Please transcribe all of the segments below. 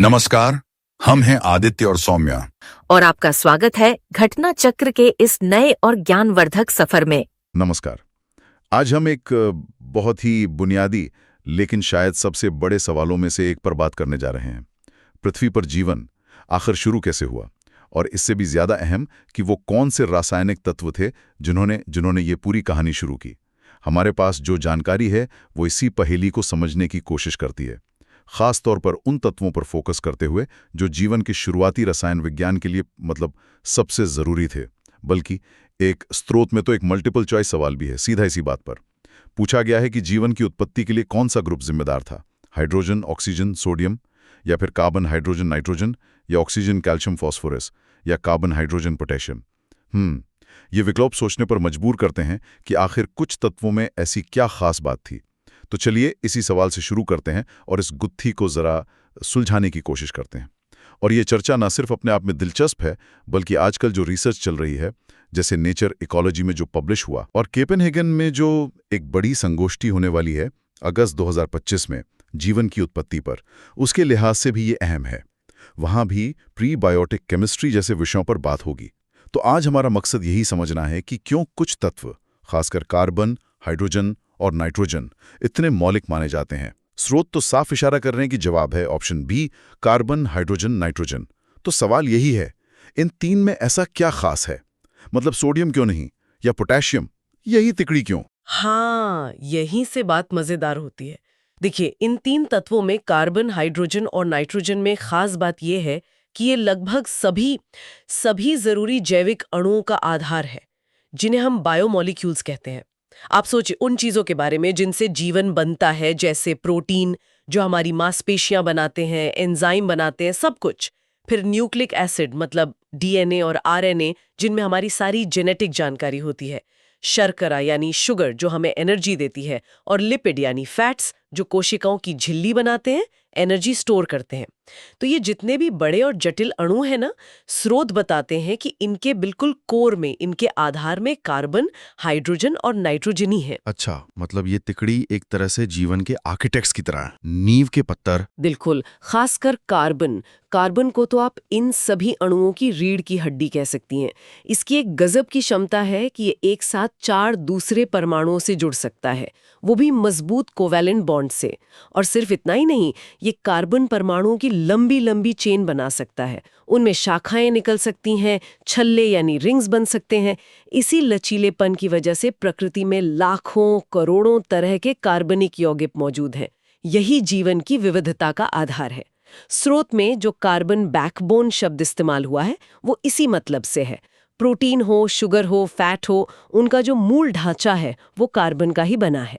नमस्कार। हम हैं आदित्य और सौम्या। और आपका स्वागत है घटना चक्र के इस नए और ज्ञानवर्धक सफर में। नमस्कार। आज हम एक बहुत ही बुनियादी लेकिन शायद सबसे बड़े सवालों में से एक पर बात करने जा रहे हैं। पृथ्वी पर जीवन आखिर शुरू कैसे हुआ, और इससे भी ज्यादा अहम कि वो कौन से रासायनिक तत्व थे जिन्होंने ये पूरी कहानी शुरू की। हमारे पास जो जानकारी है वो इसी पहेली को समझने की कोशिश करती है, खास तौर पर उन तत्वों पर फोकस करते हुए जो जीवन के शुरुआती रसायन विज्ञान के लिए सबसे जरूरी थे। बल्कि एक स्रोत में तो एक मल्टीपल चॉइस सवाल भी है। सीधा इसी बात पर पूछा गया है कि जीवन की उत्पत्ति के लिए कौन सा ग्रुप जिम्मेदार था, हाइड्रोजन ऑक्सीजन सोडियम, या फिर कार्बन हाइड्रोजन नाइट्रोजन, या ऑक्सीजन कैल्शियम फॉस्फोरस, या कार्बन हाइड्रोजन पोटेशियम। ये विकल्प सोचने पर मजबूर करते हैं कि आखिर कुछ तत्वों में ऐसी क्या खास बात थी। तो चलिए इसी सवाल से शुरू करते हैं और इस गुत्थी को जरा सुलझाने की कोशिश करते हैं। और ये चर्चा न सिर्फ अपने आप में दिलचस्प है, बल्कि आजकल जो रिसर्च चल रही है, जैसे नेचर इकोलॉजी में जो पब्लिश हुआ और कोपेनहेगन में जो एक बड़ी संगोष्ठी होने वाली है अगस्त 2025 में जीवन की उत्पत्ति पर, उसके लिहाज से भी ये अहम है। वहाँ भी प्रीबायोटिक केमिस्ट्री जैसे विषयों पर बात होगी। तो आज हमारा मकसद यही समझना है कि क्यों कुछ तत्व, खासकर कार्बन, हाइड्रोजन और नाइट्रोजन, इतने मौलिक माने जाते हैं। स्रोत तो साफ इशारा कर रहे हैं कि जवाब है option B, carbon hydrogen nitrogen. तो सवाल यही है, इन तीन में ऐसा क्या खास है? सोडियम क्यों नहीं, या पोटेशियम, यही तिकड़ी क्यों? हाँ, यहीं से बात मजेदार होती है। देखिए, इन तीन तत्वों में कार्बन, हाइड्रोजन और नाइट्रोजन में खास बात यह है कि ये लगभग सभी जरूरी जैविक अणुओं का आधार है, जिन्हें हम बायोमॉलिक्यूल्स कहते हैं। आप सोचिए उन चीजों के बारे में जिनसे जीवन बनता है, जैसे प्रोटीन जो हमारी मांसपेशियां बनाते हैं, एंजाइम बनाते हैं, सब कुछ। फिर न्यूक्लिक एसिड मतलब डीएनए और आरएनए, जिनमें हमारी सारी जेनेटिक जानकारी होती है। शर्करा यानी शुगर जो हमें एनर्जी देती है, और लिपिड यानी फैट्स जो कोशिकाओं की झिल्ली बनाते हैं, एनर्जी स्टोर करते हैं। तो ये जितने भी बड़े और जटिल अणु हैं ना, स्रोत बताते हैं कि इनके बिल्कुल कोर में, इनके आधार में कार्बन, हाइड्रोजन और नाइट्रोजन ही है। अच्छा, ये तिकड़ी एक तरह से जीवन के आर्किटेक्ट्स की तरह है, नींव के पत्थर। बिल्कुल, खासकर कार्बन को तो आप इन सभी अणुओं की रीढ़ की हड्डी कह सकती हैं। इसकी एक गजब की क्षमता है कि ये एक साथ 4 दूसरे परमाणुओं से जुड़ सकता है, वो भी मजबूत कोवैलेंट बॉन्ड से। और सिर्फ इतना ही नहीं, ये कार्बन परमाणुओं की लंबी लंबी चेन बना सकता है। उनमें शाखाएं निकल सकती हैं, छल्ले यानी रिंग्स बन सकते हैं। इसी लचीलेपन की वजह से प्रकृति में लाखों करोड़ों तरह के कार्बनिक यौगिक मौजूद हैं। यही जीवन की विविधता का आधार है। स्रोत में जो कार्बन बैकबोन शब्द इस्तेमाल हुआ है, वो इसी मतलब से है। प्रोटीन हो, शुगर हो, फैट हो, उनका जो मूल ढांचा है वो कार्बन का ही बना है।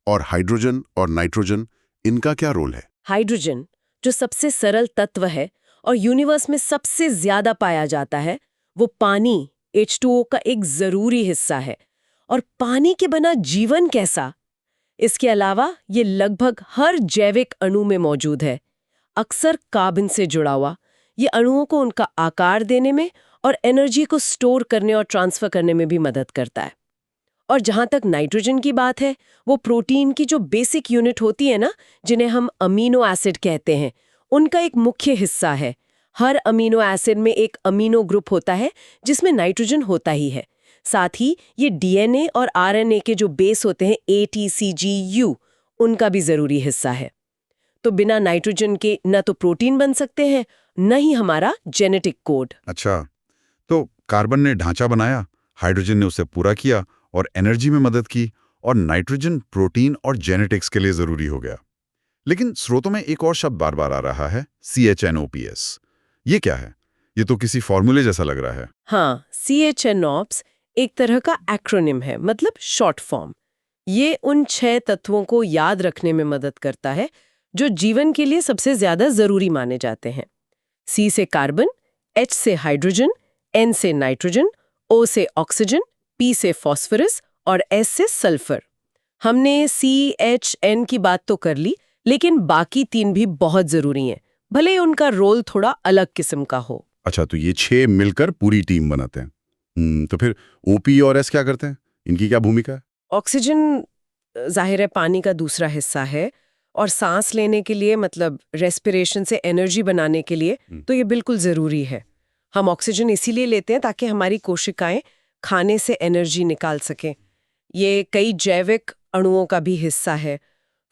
और हाइड्रोजन और नाइट्रोजन, इनका क्या रोल है? हाइड्रोजन जो सबसे सरल तत्व है और यूनिवर्स में सबसे ज्यादा पाया जाता है, वो पानी H2O का एक जरूरी हिस्सा है। और पानी के बिना जीवन कैसा? इसके अलावा ये लगभग हर जैविक अणु में मौजूद है, अक्सर कार्बन से जुड़ा हुआ। ये अणुओं को उनका आकार देने में और एनर्जी को स्टोर करने और ट्रांसफर करने में भी मदद करता है। और जहां तक नाइट्रोजन की बात है, वो प्रोटीन की जो बेसिक यूनिट होती है ना, जिन्हें हम अमीनो एसिड कहते हैं, उनका एक मुख्य हिस्सा है। हर अमीनो एसिड में एक अमीनो ग्रुप होता है जिसमें नाइट्रोजन होता ही है। साथ ही ये डीएनए और आरएनए के जो बेस होते हैं ATCGU, उनका भी जरूरी हिस्सा है। तो बिना नाइट्रोजन के न तो प्रोटीन बन सकते हैं, न ही हमारा जेनेटिक कोड। अच्छा, तो कार्बन ने ढांचा बनाया, हाइड्रोजन ने उसे पूरा किया और एनर्जी में मदद की, और नाइट्रोजन प्रोटीन और जेनेटिक्स के लिए जरूरी हो गया। लेकिन स्रोतों में एक और शब्द बार बार आ रहा है, CHNOPS। ये क्या है? ये तो किसी फॉर्मूले जैसा लग रहा है। हाँ, CHNOPS एक तरह का एक्रोनिम है, मतलब शॉर्ट फॉर्म। ये उन 6 तत्वों को याद रखने में मदद करता है जो जीवन के लिए सबसे ज्यादा जरूरी माने जाते हैं। C से कार्बन, H से हाइड्रोजन, N से नाइट्रोजन, O से ऑक्सीजन, P से फास्फोरस और S से सल्फर। हमने CHN की बात तो कर ली, लेकिन बाकी 3 भी बहुत जरूरी हैं, भले उनका रोल थोड़ा अलग किस्म का हो। अच्छा, तो ये 6 मिलकर पूरी टीम बनाते हैं। तो फिर OP और S क्या करते हैं? इनकी क्या भूमिका है? ऑक्सीजन जाहिर है पानी का दूसरा हिस्सा है। और सांस लेने के लिए मतलब रेस्पिरेशन से एनर्जी बनाने के लिए तो ये बिल्कुल ज़रूरी है। हम ऑक्सीजन इसीलिए लेते हैं ताकि हमारी कोशिकाएं खाने से एनर्जी निकाल सकें। ये कई जैविक अणुओं का भी हिस्सा है।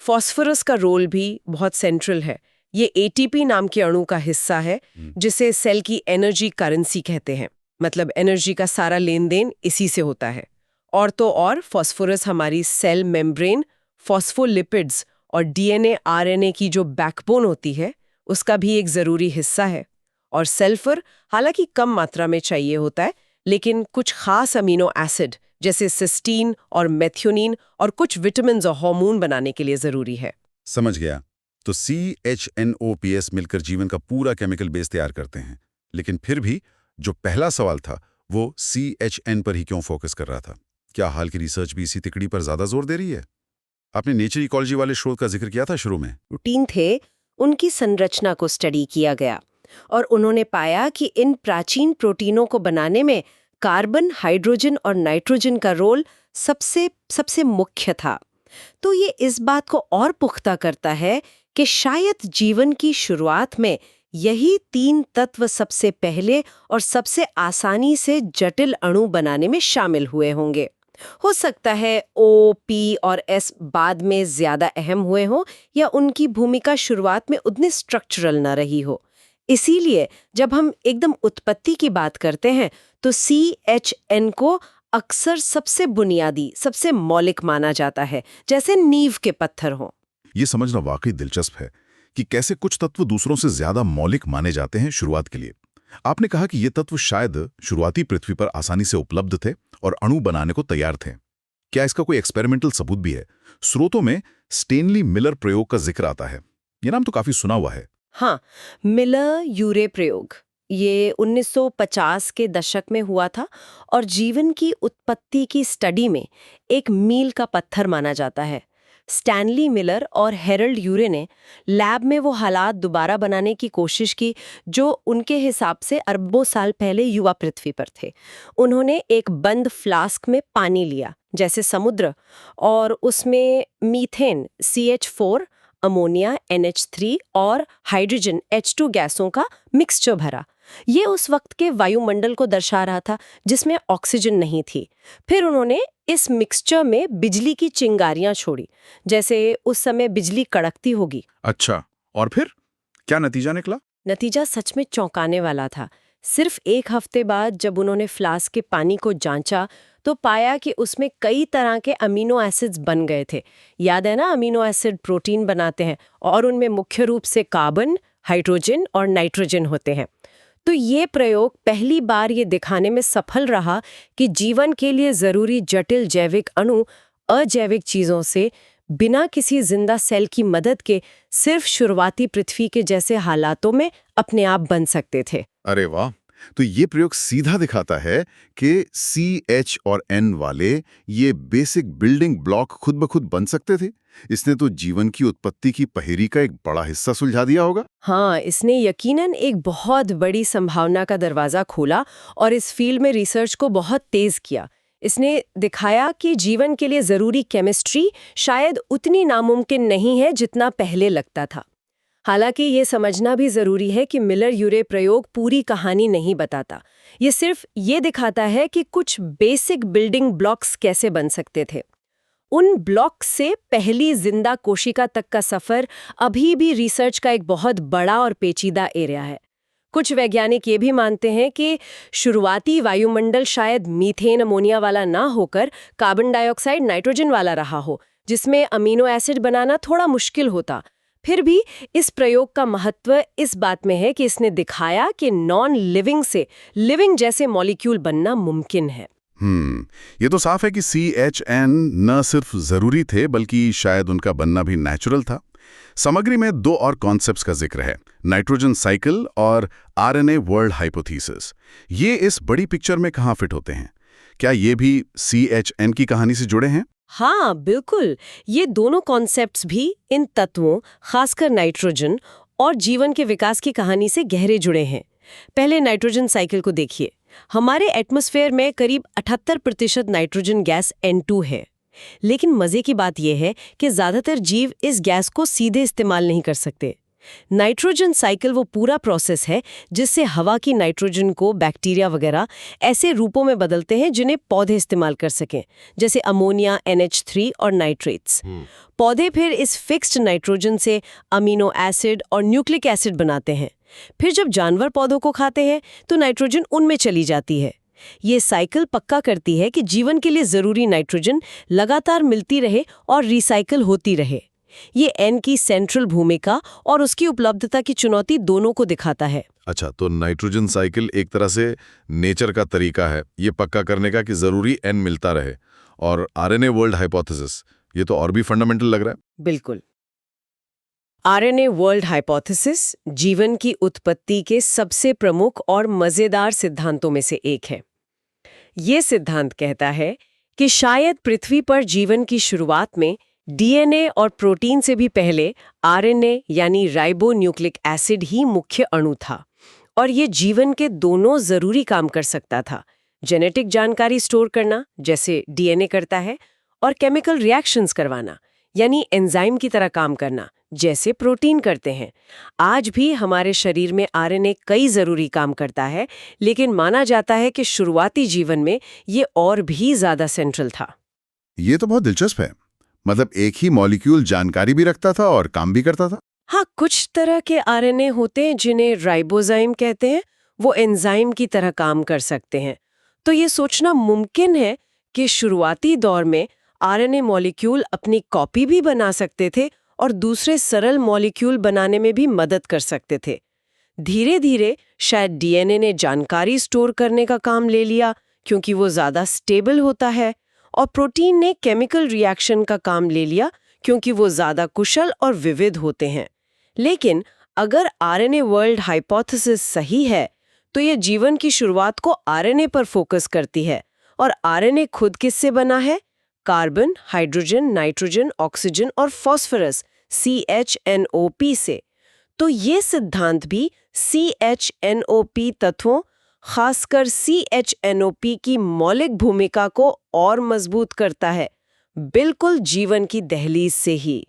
फॉस्फोरस का रोल भी बहुत सेंट्रल है। ये एटीपी नाम के अणु का हिस्सा है जिसे सेल की एनर्जी करेंसी कहते हैं। मतलब एनर्जी का सारा लेन देन इसी से होता है। और तो और फॉस्फोरस हमारी सेल मेम्ब्रेन, फॉस्फोलिपिड्स और डीएनए आरएनए की जो बैकबोन होती है उसका भी एक ज़रूरी हिस्सा है। और सल्फर हालांकि कम मात्रा में चाहिए होता है, लेकिन कुछ खास अमीनो एसिड जैसे सिस्टीन और मेथियोनिन और कुछ विटामिन्स और हार्मोन बनाने के लिए ज़रूरी है। समझ गया। तो CHNOPS मिलकर जीवन का पूरा केमिकल बेस तैयार करते हैं। लेकिन फिर भी जो पहला सवाल था वो CHN पर ही क्यों फोकस कर रहा था? क्या हाल की रिसर्च भी इसी तिकड़ी पर ज्यादा जोर दे रही है? आपने नेचर इकोलॉजी वाले शोध का जिक्र किया था शुरू में। प्रोटीन थे, उनकी संरचना को स्टडी किया गया और उन्होंने पाया कि इन प्राचीन प्रोटीनों को बनाने में कार्बन, हाइड्रोजन और नाइट्रोजन का रोल सबसे मुख्य था। तो ये इस बात को और पुख्ता करता है कि शायद जीवन की शुरुआत में यही 3 तत्व सबसे पहले और सबसे आसानी से जटिल अणु बनाने में शामिल हुए होंगे। हो सकता है O, P और S बाद में ज्यादा अहम हुए हों या उनकी भूमिका शुरुआत में उतनी स्ट्रक्चरल न रही हो। इसीलिए जब हम एकदम उत्पत्ति की बात करते हैं तो CHN को अक्सर सबसे बुनियादी, सबसे मौलिक माना जाता है, जैसे नींव के पत्थर हों। ये समझना वाकई दिलचस्प है कि कैसे कुछ तत्व दूसरों से ज्यादा मौलिक माने जाते हैं शुरुआत के लिए। आपने कहा कि ये तत्व शायद शुरुआती पृथ्वी पर आसानी से उपलब्ध थे और अणु बनाने को तैयार थे। क्या इसका कोई एक्सपेरिमेंटल सबूत भी है? स्रोतों में स्टेनली मिलर प्रयोग का जिक्र आता है। ये नाम तो काफी सुना हुआ है। हाँ, मिलर यूरे प्रयोग ये 1950 के दशक में हुआ था और जीवन की उत्पत्ति की स्टडी में एक मील का पत्थर माना जाता है। स्टैनली मिलर और हेरल्ड यूरे ने लैब में वो हालात दोबारा बनाने की कोशिश की जो उनके हिसाब से अरबों साल पहले युवा पृथ्वी पर थे। उन्होंने एक बंद फ्लास्क में पानी लिया, जैसे समुद्र, और उसमें मीथेन CH4, अमोनिया NH3 और हाइड्रोजन H2 गैसों का मिक्सचर भरा। ये उस वक्त के वायुमंडल को दर्शा रहा था जिसमें ऑक्सीजन नहीं थी। फिर उन्होंने इस मिक्सचर में बिजली की चिंगारियां छोड़ी, जैसे उस समय बिजली कड़कती होगी। अच्छा, और फिर क्या नतीजा निकला? नतीजा सच में चौंकाने वाला था। सिर्फ 1 हफ्ते बाद जब उन्होंने फ्लास्क के पानी को जांचा तो पाया कि उसमें कई तरह के अमीनो एसिड्स बन गए थे। याद है ना, अमीनो एसिड प्रोटीन बनाते हैं और उनमें मुख्य रूप से कार्बन, हाइड्रोजन और नाइट्रोजन होते हैं। तो ये प्रयोग पहली बार ये दिखाने में सफल रहा कि जीवन के लिए जरूरी जटिल जैविक अणु अजैविक चीजों से बिना किसी जिंदा सेल की मदद के सिर्फ शुरुआती पृथ्वी के जैसे हालातों में अपने आप बन सकते थे। अरे वाह! तो ये प्रयोग सीधा दिखाता है कि CH और N वाले ये बेसिक बिल्डिंग ब्लॉक खुद ब खुद बन सकते थे। इसने तो जीवन की उत्पत्ति की पहेली का एक बड़ा हिस्सा सुलझा दिया होगा। हाँ, इसने यकीनन एक बहुत बड़ी संभावना का दरवाजा खोला और इस फील्ड में रिसर्च को बहुत तेज किया। इसने दिखाया कि जीवन के लिए जरूरी केमिस्ट्री शायद उतनी नामुमकिन नहीं है जितना पहले लगता था। हालांकि ये समझना भी जरूरी है कि मिलर यूरे प्रयोग पूरी कहानी नहीं बताता। ये सिर्फ ये दिखाता है कि कुछ बेसिक बिल्डिंग ब्लॉक्स कैसे बन सकते थे। उन ब्लॉक से पहली जिंदा कोशिका तक का सफर अभी भी रिसर्च का एक बहुत बड़ा और पेचीदा एरिया है। कुछ वैज्ञानिक ये भी मानते हैं कि शुरुआती वायुमंडल शायद मीथेन अमोनिया वाला ना होकर कार्बन डाइऑक्साइड नाइट्रोजन वाला रहा हो, जिसमें अमीनो एसिड बनाना थोड़ा मुश्किल होता। फिर भी इस प्रयोग का महत्व इस बात में है कि इसने दिखाया कि नॉन लिविंग से लिविंग जैसे मॉलिक्यूल बनना मुमकिन है। ये तो साफ है कि CHN न सिर्फ जरूरी थे बल्कि शायद उनका बनना भी नेचुरल था। सामग्री में 2 और कॉन्सेप्ट्स का जिक्र है, नाइट्रोजन साइकिल और RNA वर्ल्ड हाइपोथेसिस। ये इस बड़ी पिक्चर में कहाँ फिट होते हैं? क्या ये भी CHN की कहानी से जुड़े हैं? हाँ, बिल्कुल। ये दोनों कॉन्सेप्ट्स भी इन तत्वों, खासकर नाइट्रोजन और जीवन के विकास की कहानी से गहरे जुड़े हैं। पहले नाइट्रोजन साइकिल को देखिए। हमारे एटमॉस्फेयर में करीब 78% नाइट्रोजन गैस N2 है। लेकिन मजे की बात यह है कि ज्यादातर जीव इस गैस को सीधे इस्तेमाल नहीं कर सकते। नाइट्रोजन साइकिल वो पूरा प्रोसेस है जिससे हवा की नाइट्रोजन को बैक्टीरिया वगैरह ऐसे रूपों में बदलते हैं जिन्हें पौधे इस्तेमाल कर सकें, जैसे अमोनिया, NH3 और नाइट्रेट्स। पौधे फिर इस फिक्स्ड नाइट्रोजन से अमीनो एसिड और न्यूक्लिक एसिड बनाते हैं। फिर जब जानवर पौधों को खाते हैं तो नाइट्रोजन उनमें चली जाती है। ये साइकिल पक्का करती है कि जीवन के लिए जरूरी नाइट्रोजन लगातार मिलती रहे और रिसाइकिल होती रहे। ये एन की सेंट्रल भूमिका और उसकी उपलब्धता की चुनौती दोनों को दिखाता है। अच्छा, तो नाइट्रोजन साइकिल एक तरह से नेचर का तरीका है ये पक्का करने का कि जरूरी एन मिलता रहे। और आरएनए वर्ल्ड हाइपोथेसिस, ये तो और भी फंडामेंटल लग रहा है। बिल्कुल। आरएनए वर्ल्ड हाइपोथेसिस जीवन की उत्पत्ति के सबसे प्रमुख और मजेदार सिद्धांतों में से एक है। ये सिद्धांत कहता है कि शायद पृथ्वी पर जीवन की शुरुआत में डीएनए और प्रोटीन से भी पहले आरएनए यानी राइबोन्यूक्लिक एसिड ही मुख्य अणु था, और ये जीवन के दोनों जरूरी काम कर सकता था। जेनेटिक जानकारी स्टोर करना जैसे डीएनए करता है, और केमिकल रिएक्शंस करवाना यानी एंजाइम की तरह काम करना जैसे प्रोटीन करते हैं। आज भी हमारे शरीर में आरएनए कई जरूरी काम करता है, लेकिन माना जाता है कि शुरुआती जीवन में ये और भी ज्यादा सेंट्रल था। ये तो बहुत दिलचस्प है। मतलब एक ही मॉलिक्यूल जानकारी भी रखता था और काम भी करता था। हाँ, कुछ तरह के आरएनए होते हैं जिन्हें राइबोजाइम कहते हैं, वो एंजाइम की तरह काम कर सकते हैं। तो ये सोचना मुमकिन है कि शुरुआती दौर में आरएनए मॉलिक्यूल अपनी कॉपी भी बना सकते थे और दूसरे सरल मॉलिक्यूल बनाने में भी मदद कर सकते थे। धीरे धीरे शायद डीएनए ने जानकारी स्टोर करने का काम ले लिया क्योंकि वो ज्यादा स्टेबल होता है, और प्रोटीन ने केमिकल रिएक्शन का काम ले लिया क्योंकि वो ज्यादा कुशल और विविध होते हैं। लेकिन अगर आरएनए वर्ल्ड हाइपोथेसिस सही है तो ये जीवन की शुरुआत को आरएनए पर फोकस करती है, और आरएनए खुद किससे बना है? कार्बन, हाइड्रोजन, नाइट्रोजन, ऑक्सीजन और फॉस्फोरस CHNOP से। तो ये सिद्धांत भी CHNOP तत्वों, खासकर CHNOP की मौलिक भूमिका को और मजबूत करता है, बिल्कुल जीवन की दहलीज से ही।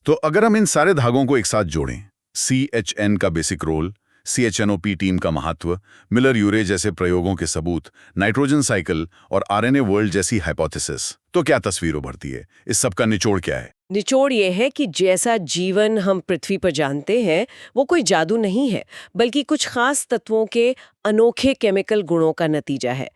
तो अगर हम इन सारे धागों को एक साथ जोड़ें, CHN का बेसिक रोल, CHNOP टीम का महत्व, मिलर यूरे जैसे प्रयोगों के सबूत, नाइट्रोजन साइकिल और आरएनए वर्ल्ड जैसी हाइपोथेसिस, तो क्या तस्वीर उभरती है? इस सब का निचोड़ क्या है? निचोड़ ये है कि जैसा जीवन हम पृथ्वी पर जानते हैं वो कोई जादू नहीं है, बल्कि कुछ खास तत्वों के अनोखे केमिकल गुणों का नतीजा है।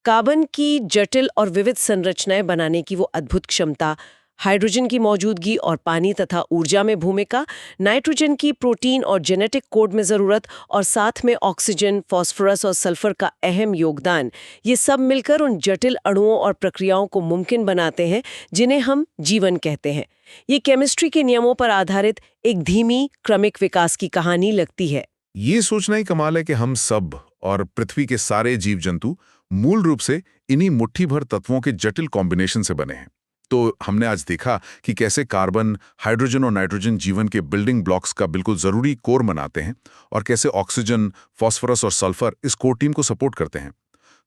कार्बन की जटिल और विविध संरचनाएं बनाने की वो अद्भुत क्षमता, हाइड्रोजन की मौजूदगी और पानी तथा ऊर्जा में भूमिका, नाइट्रोजन की प्रोटीन और जेनेटिक कोड में ज़रूरत, और साथ में ऑक्सीजन, फास्फोरस और सल्फर का अहम योगदान, ये सब मिलकर उन जटिल अणुओं और प्रक्रियाओं को मुमकिन बनाते हैं जिन्हें हम जीवन कहते हैं। ये केमिस्ट्री के नियमों पर आधारित एक धीमी क्रमिक विकास की कहानी लगती है। ये सोचना ही कमाल है कि हम सब और पृथ्वी के सारे जीव जंतु मूल रूप से इन्हीं मुट्ठी भर तत्वों के जटिल कॉम्बिनेशन से बने हैं। तो हमने आज देखा कि कैसे कार्बन, हाइड्रोजन और नाइट्रोजन जीवन के बिल्डिंग ब्लॉक्स का बिल्कुल जरूरी कोर बनाते हैं, और कैसे ऑक्सीजन, फास्फोरस और सल्फर इस कोर टीम को सपोर्ट करते हैं।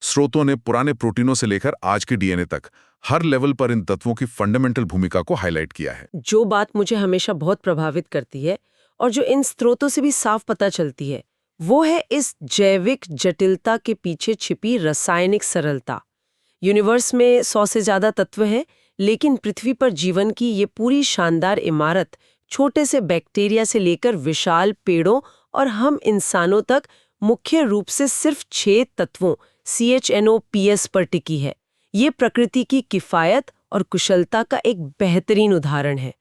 स्रोतों ने पुराने प्रोटीनों से लेकर आज के डीएनए तक हर लेवल पर इन तत्वों की फंडामेंटल भूमिका को हाईलाइट किया है। जो बात मुझे हमेशा बहुत प्रभावित करती है और जो इन स्रोतों से भी साफ पता चलती है, वो है इस जैविक जटिलता के पीछे छिपी रासायनिक सरलता। यूनिवर्स में 100 से ज्यादा तत्व हैं, लेकिन पृथ्वी पर जीवन की ये पूरी शानदार इमारत छोटे से बैक्टीरिया से लेकर विशाल पेड़ों और हम इंसानों तक मुख्य रूप से सिर्फ 6 तत्वों CHNOPS पर टिकी है। ये प्रकृति की किफायत और कुशलता का एक बेहतरीन उदाहरण है।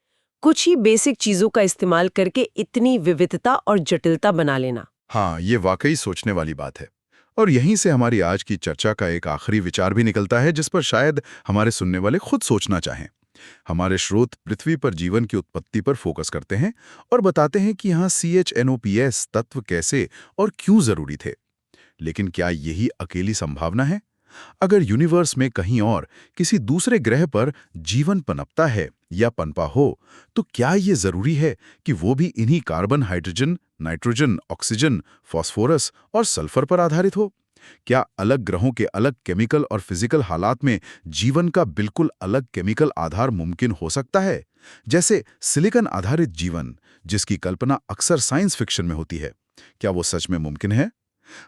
कुछ ही बेसिक चीजों का इस्तेमाल करके इतनी विविधता और जटिलता बना लेना। हाँ, ये वाकई सोचने वाली बात है। और यहीं से हमारी आज की चर्चा का एक आखिरी विचार भी निकलता है, जिस पर शायद हमारे सुनने वाले खुद सोचना चाहें। हमारे स्रोत पृथ्वी पर जीवन की उत्पत्ति पर फोकस करते हैं और बताते हैं कि यहाँ CHNOPS तत्व कैसे और क्यों जरूरी थे। लेकिन क्या यही अकेली संभावना है? अगर यूनिवर्स में कहीं और किसी दूसरे ग्रह पर जीवन पनपता है या पनपा हो, तो क्या ये जरूरी है कि वो भी इन्हीं carbon, hydrogen, nitrogen, oxygen, phosphorus और सल्फर पर आधारित हो? क्या अलग ग्रहों के अलग केमिकल और फिजिकल हालात में जीवन का बिल्कुल अलग केमिकल आधार मुमकिन हो सकता है? जैसे सिलिकॉन आधारित जीवन, जिसकी कल्पना अक्सर साइंस फिक्शन में होती है। क्या वो सच में मुमकिन है?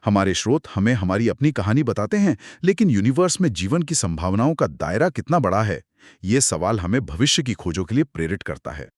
हमारे स्रोत हमें हमारी अपनी कहानी बताते हैं, लेकिन यूनिवर्स में जीवन की संभावनाओं का दायरा कितना बड़ा है? ये सवाल हमें भविष्य की खोजों के लिए प्रेरित करता है।